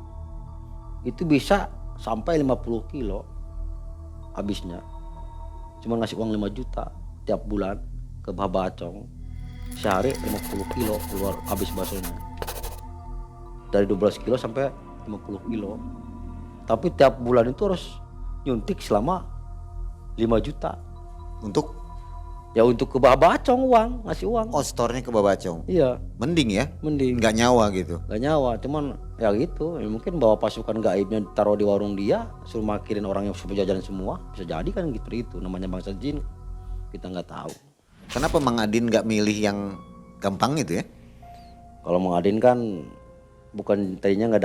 itu bisa sampai 50 kilo habisnya. Cuma ngasih uang 5 juta tiap bulan ke Bapak Acong. Sehari 50 kilo keluar habis baksonya. Dari 12 kilo sampai 50 kilo. Tapi tiap bulan itu harus nyuntik selama 5 juta. Untuk? Ya untuk ke Bapak Acong ngasih uang. Oh store-nya ke Bapak Acong? Iya. Mending ya? Mending. Nggak nyawa gitu? Nggak nyawa, cuman ya gitu. Ya mungkin bawa pasukan gaibnya taruh di warung dia, suruh makirin orang yang sudah jajan semua. Bisa jadi kan gitu itu, namanya bangsa jin. Kita nggak tahu. Kenapa Mang Adin nggak milih yang gampang itu ya? Kalau Mang Adin kan bukan tadinya nggak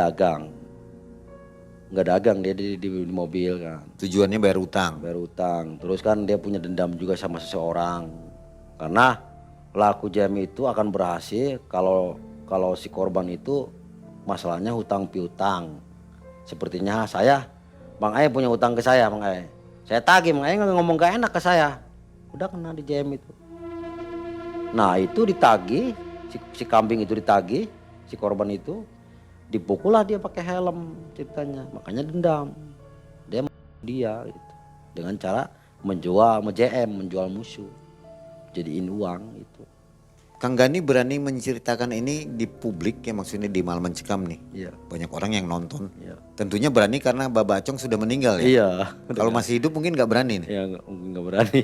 dagang dia di mobil kan. Tujuannya bayar utang. Terus kan dia punya dendam juga sama seseorang. Karena pelaku jam itu akan berhasil kalau si korban itu masalahnya hutang piutang. Sepertinya Bang Ai punya hutang ke saya, Bang Ai. Saya tagih, Bang Ai ngomong gak enak ke saya. Udah kena di jam itu. Nah itu ditagih, si kambing itu ditagih, si korban itu dipukullah dia pakai helm ceritanya, makanya dendam. Dia gitu. Dengan cara menjual musuh, jadiin uang itu. Kang Gani berani menceritakan ini di publik ya, maksudnya di Malam Mencekam nih. Iya. Banyak orang yang nonton. Iya. Tentunya berani karena Bapak Acong sudah meninggal ya. Iya. Kalau masih hidup mungkin nggak berani nih. Ya nggak berani.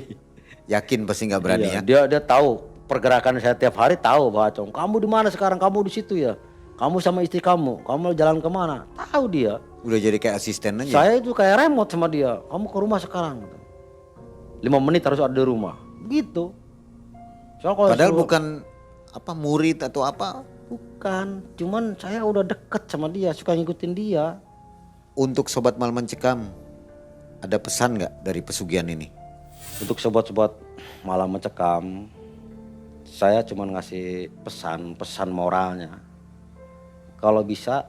Yakin pasti nggak berani Iya, ya. Dia tahu pergerakan saya tiap hari, tahu Pak Acong. Kamu di mana sekarang? Kamu di situ ya. kamu sama istri kamu jalan kemana? Tahu dia. Udah jadi kayak asisten aja. Saya itu kayak remote sama dia. Kamu ke rumah sekarang. 5 menit harus ada di rumah. Gitu. Soal kalau Padahal suruh- bukan apa murid atau apa. Bukan, cuman saya udah deket sama dia, suka ngikutin dia. Untuk sobat Malam Mencekam, ada pesan nggak dari pesugihan ini? Untuk sobat-sobat malam mencekam, saya cuman ngasih pesan moralnya. Kalau bisa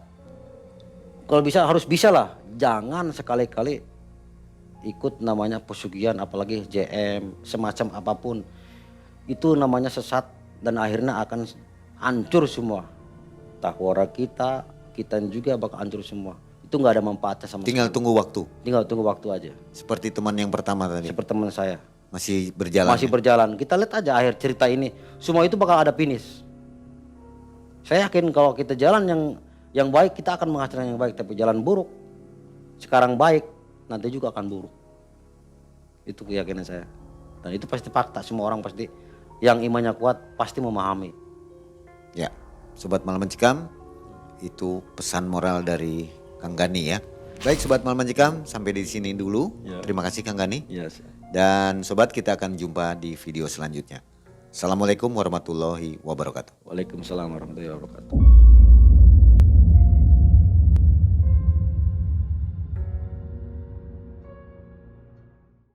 harus bisa lah. Jangan sekali-kali ikut namanya pesugihan, apalagi JM, semacam apapun. Itu namanya sesat dan akhirnya akan hancur semua. Tahwara kita juga bakal hancur semua. Itu nggak ada manfaatnya sama Tinggal sekali. tunggu waktu. Tinggal tunggu waktu aja. Seperti teman yang pertama tadi. Seperti teman saya. Masih berjalan. Masih ya? berjalan. Kita lihat aja akhir cerita ini. Semua itu bakal ada finish. Saya yakin kalau kita jalan yang baik, kita akan menghasilkan yang baik. Tapi jalan buruk, sekarang baik, nanti juga akan buruk. Itu keyakinan saya. Dan itu pasti fakta. Semua orang pasti yang imannya kuat pasti memahami. Ya, sobat Malam Mencekam, itu pesan moral dari Kang Gani ya. Baik sobat Malam Mencekam, sampai di sini dulu. Ya. Terima kasih Kang Gani. Yes. Dan sobat, kita akan jumpa di video selanjutnya. Assalamualaikum warahmatullahi wabarakatuh. Waalaikumsalam warahmatullahi wabarakatuh.